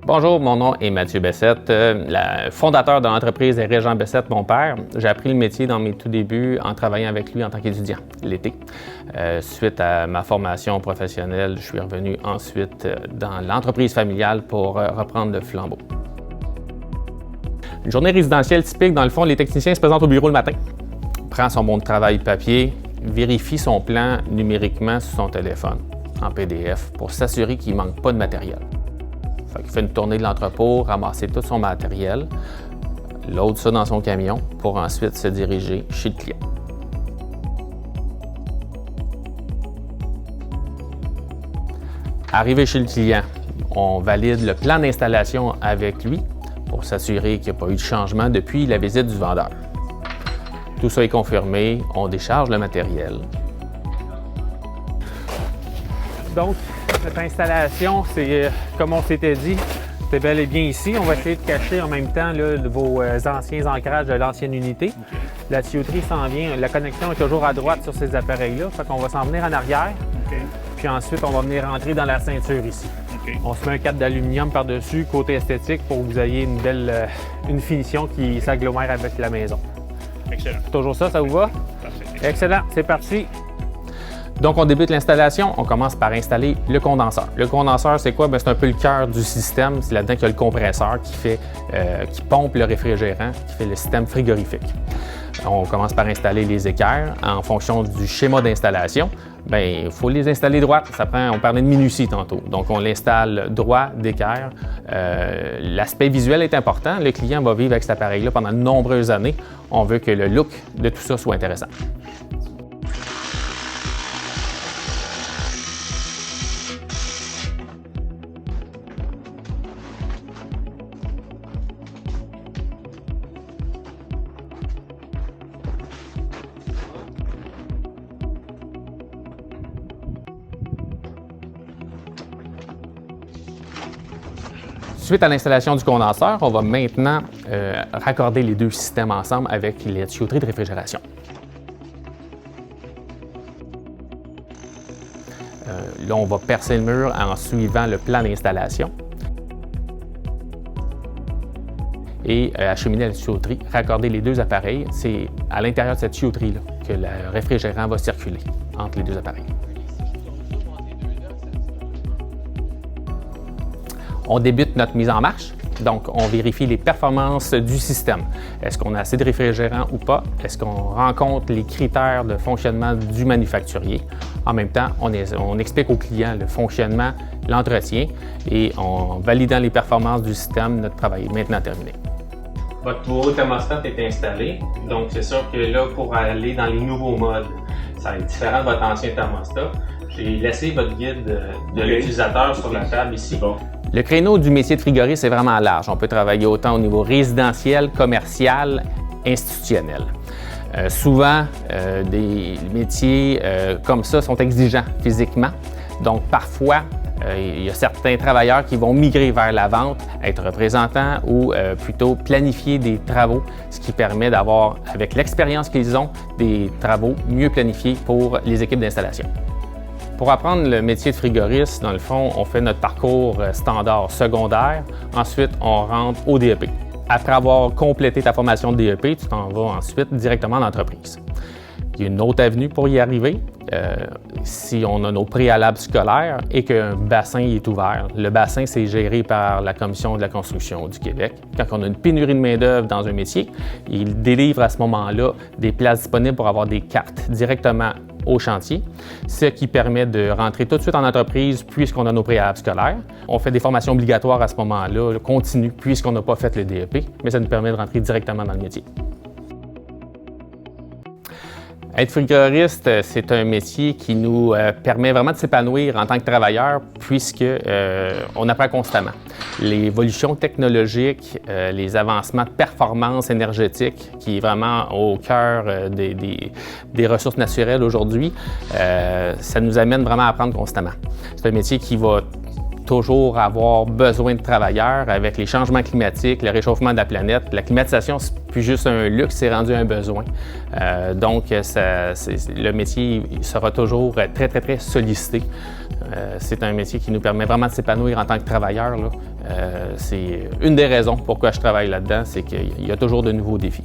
Bonjour, mon nom est Mathieu Bessette, le fondateur de l'entreprise est Régent Bessette, mon père. J'ai appris le métier dans mes tout débuts en travaillant avec lui en tant qu'étudiant, l'été. Suite à ma formation professionnelle, je suis revenu ensuite dans l'entreprise familiale pour reprendre le flambeau. Une journée résidentielle typique, dans le fond, les techniciens se présentent au bureau le matin, prend son bon de travail papier, vérifie son plan numériquement sur son téléphone, en PDF, pour s'assurer qu'il ne manque pas de matériel. Il fait une tournée de l'entrepôt, ramasser tout son matériel, load ça dans son camion pour ensuite se diriger chez le client. Arrivé chez le client, on valide le plan d'installation avec lui pour s'assurer qu'il n'y a pas eu de changement depuis la visite du vendeur. Tout ça est confirmé, on décharge le matériel. Donc, notre installation, c'est comme on s'était dit, c'est bel et bien ici. On va essayer de cacher en même temps là, vos anciens ancrages de l'ancienne unité. La tuyauterie s'en vient, la connexion est toujours à droite sur ces appareils-là, fait qu'on va s'en venir en arrière. Puis ensuite, on va venir rentrer dans la ceinture ici. On se met un cadre d'aluminium par-dessus, côté esthétique, pour que vous ayez une belle finition qui s'agglomère avec la maison. Excellent. Toujours ça vous va? Parfait. Excellent, c'est parti. Donc, on débute l'installation. On commence par installer le condenseur. Le condenseur, c'est quoi? C'est un peu le cœur du système. C'est là-dedans qu'il y a le compresseur qui pompe le réfrigérant, qui fait le système frigorifique. On commence par installer les équerres en fonction du schéma d'installation. Il faut les installer droites. On parlait de minutie tantôt. Donc, on l'installe droit d'équerre. L'aspect visuel est important. Le client va vivre avec cet appareil-là pendant de nombreuses années. On veut que le look de tout ça soit intéressant. Suite à l'installation du condenseur, on va maintenant raccorder les deux systèmes ensemble avec les tuyauteries de réfrigération. Là, on va percer le mur en suivant le plan d'installation et acheminer la tuyauterie, raccorder les deux appareils. C'est à l'intérieur de cette tuyauterie-là que le réfrigérant va circuler entre les deux appareils. On débute notre mise en marche, donc on vérifie les performances du système. Est-ce qu'on a assez de réfrigérant ou pas? Est-ce qu'on rencontre les critères de fonctionnement du manufacturier? En même temps, on explique au client le fonctionnement, l'entretien et en validant les performances du système, notre travail est maintenant terminé. Votre nouveau thermostat est installé, donc c'est sûr que là, pour aller dans les nouveaux modes, ça va être différent de votre ancien thermostat. J'ai laissé votre guide de l'utilisateur sur la table ici. Bon. Le créneau du métier de frigoriste est vraiment large. On peut travailler autant au niveau résidentiel, commercial, institutionnel. Souvent, des métiers comme ça sont exigeants physiquement. Donc, parfois, il y a certains travailleurs qui vont migrer vers la vente, être représentants ou plutôt planifier des travaux, ce qui permet d'avoir, avec l'expérience qu'ils ont, des travaux mieux planifiés pour les équipes d'installation. Pour apprendre le métier de frigoriste, dans le fond, on fait notre parcours standard secondaire. Ensuite, on rentre au DEP. Après avoir complété ta formation de DEP, tu t'en vas ensuite directement en entreprise. Il y a une autre avenue pour y arriver. Si on a nos préalables scolaires et qu'un bassin est ouvert. Le bassin, c'est géré par la Commission de la construction du Québec. Quand on a une pénurie de main-d'œuvre dans un métier, il délivre à ce moment-là des places disponibles pour avoir des cartes directement au chantier, ce qui permet de rentrer tout de suite en entreprise puisqu'on a nos préalables scolaires. On fait des formations obligatoires à ce moment-là, continues, puisqu'on n'a pas fait le DEP, mais ça nous permet de rentrer directement dans le métier. Être frigoriste, c'est un métier qui nous permet vraiment de s'épanouir en tant que travailleur puisqu'on apprend constamment. L'évolution technologique, les avancements de performance énergétique qui est vraiment au cœur des ressources naturelles aujourd'hui, ça nous amène vraiment à apprendre constamment. C'est un métier qui va toujours avoir besoin de travailleurs avec les changements climatiques, le réchauffement de la planète. La climatisation, c'est plus juste un luxe, c'est rendu un besoin. Donc, le métier sera toujours très sollicité. C'est un métier qui nous permet vraiment de s'épanouir en tant que travailleur. C'est une des raisons pourquoi je travaille là-dedans, c'est qu'il y a toujours de nouveaux défis.